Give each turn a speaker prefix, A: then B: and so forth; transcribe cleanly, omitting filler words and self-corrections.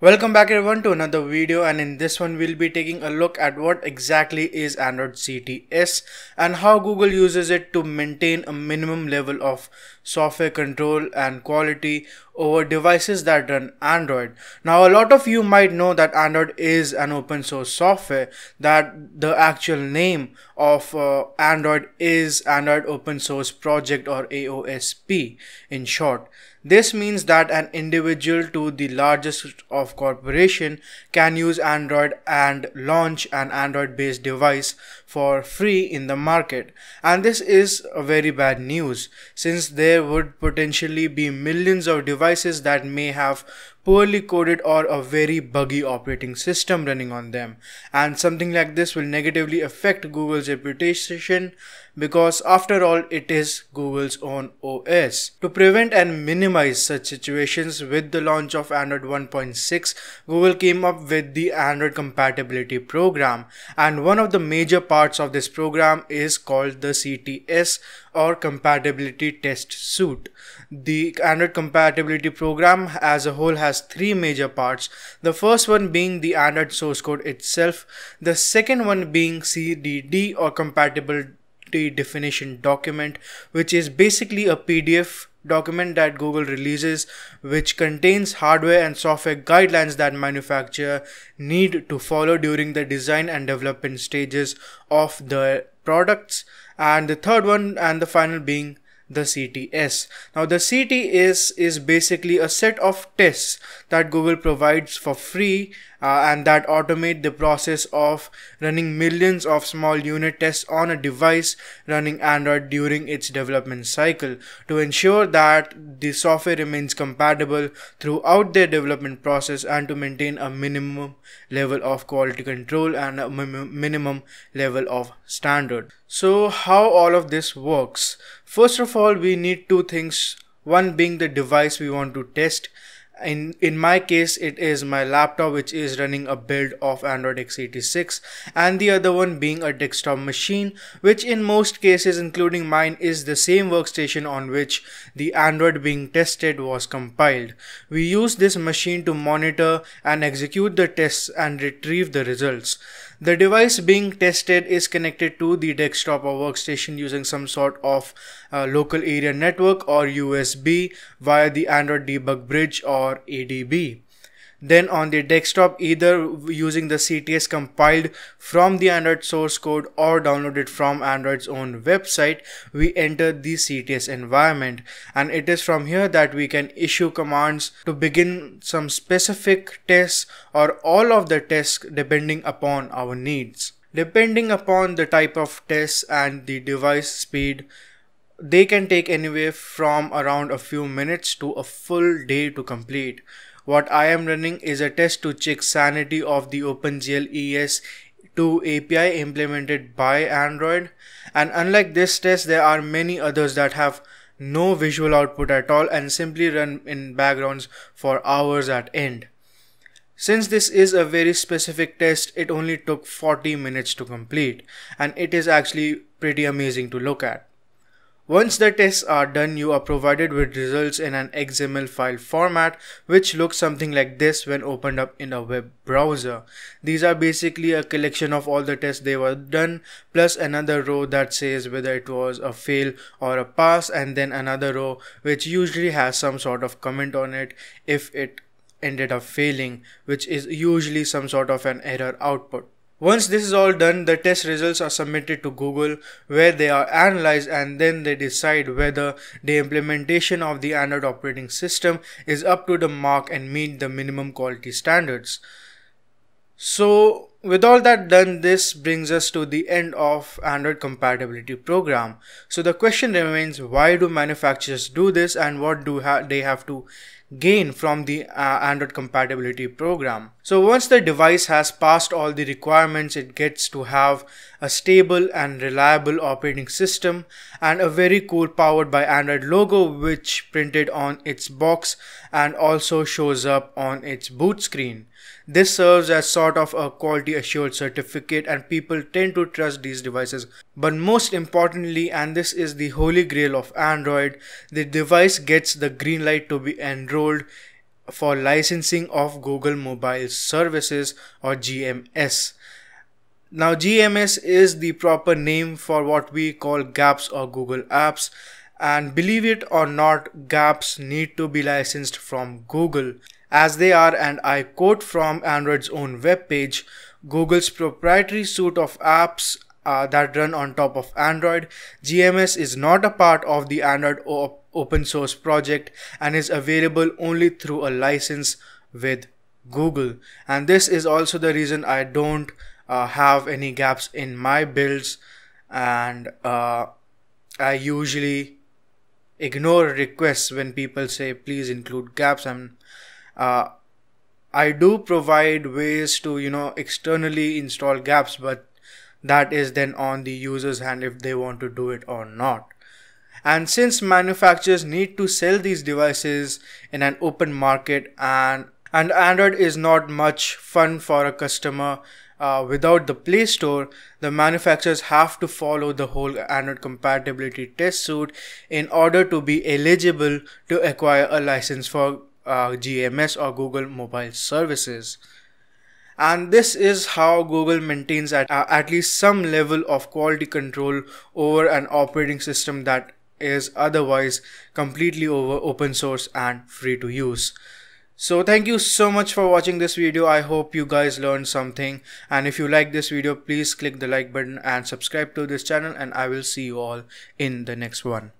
A: Welcome back everyone to another video, and in this one we'll be taking a look at what exactly is Android CTS and how Google uses it to maintain a minimum level of software control and quality over devices that run Android. Now a lot of you might know that Android is an open source software, that the actual name of Android is Android Open Source Project, or AOSP in short. This means that an individual to the largest of corporation can use Android and launch an Android based device for free in the market. And this is a very bad news, since there would potentially be millions of devices that may have poorly coded or a very buggy operating system running on them, and something like this will negatively affect Google's reputation, because after all it is Google's own OS. To prevent and minimize such situations, with the launch of Android 1.6, Google came up with the Android compatibility program, and one of the major parts of this program is called the CTS, or compatibility test suite. The Android compatibility program as a whole has three major parts. The first one being the Android source code itself, the second one being CDD, or compatibility definition document, which is basically a PDF document that Google releases, which contains hardware and software guidelines that manufacturer need to follow during the design and development stages of the products. And the third one and the final being the CTS. Now the CTS is basically a set of tests that Google provides for free and that automate the process of running millions of small unit tests on a device running Android during its development cycle, to ensure that the software remains compatible throughout their development process and to maintain a minimum level of quality control and a minimum level of standard. So how all of this works? First of all, we need two things, one being the device we want to test. In my case, it is my laptop, which is running a build of Android x86, and the other one being a desktop machine, which in most cases, including mine, is the same workstation on which the Android being tested was compiled. We use this machine to monitor and execute the tests and retrieve the results. The device being tested is connected to the desktop or workstation using some sort of local area network or USB via the Android Debug Bridge, or ADB. Then on the desktop, either using the CTS compiled from the Android source code or downloaded from Android's own website, we enter the CTS environment, and it is from here that we can issue commands to begin some specific tests or all of the tests depending upon our needs. Depending upon the type of tests and the device speed, they can take anywhere from around a few minutes to a full day to complete. What I am running is a test to check sanity of the OpenGL ES2 API implemented by Android, and unlike this test, there are many others that have no visual output at all and simply run in backgrounds for hours at end. Since this is a very specific test, it only took 40 minutes to complete, and it is actually pretty amazing to look at. Once the tests are done, you are provided with results in an XML file format, which looks something like this when opened up in a web browser. These are basically a collection of all the tests they were done, plus another row that says whether it was a fail or a pass, and then another row which usually has some sort of comment on it if it ended up failing, which is usually some sort of an error output. Once this is all done, the test results are submitted to Google, where they are analyzed, and then they decide whether the implementation of the Android operating system is up to the mark and meet the minimum quality standards. So with all that done, this brings us to the end of Android compatibility program. So the question remains, why do manufacturers do this, and what do they have to gain from the Android compatibility program? So once the device has passed all the requirements, it gets to have a stable and reliable operating system and a very cool powered by Android logo, which printed on its box and also shows up on its boot screen. This serves as sort of a quality assured certificate, and people tend to trust these devices. But most importantly, and this is the holy grail of Android, the device gets the green light to be enrolled for licensing of Google Mobile Services, or GMS. Now, GMS is the proper name for what we call GApps or Google Apps. And believe it or not, GApps need to be licensed from Google, as they are, and I quote from Android's own webpage, Google's proprietary suite of apps that run on top of Android. GMS is not a part of the Android open source project and is available only through a license with Google. And this is also the reason I don't have any GApps in my builds, and I usually ignore requests when people say please include GApps. And I do provide ways to externally install GApps, but that is then on the user's hand if they want to do it or not. And since manufacturers need to sell these devices in an open market, and Android is not much fun for a customer without the Play Store, the manufacturers have to follow the whole Android compatibility test suite in order to be eligible to acquire a license for GMS or Google Mobile Services. And this is how Google maintains at least some level of quality control over an operating system that is otherwise completely open source and free to use. So thank you so much for watching this video. I hope you guys learned something, and if you like this video, please click the like button and subscribe to this channel, and I will see you all in the next one.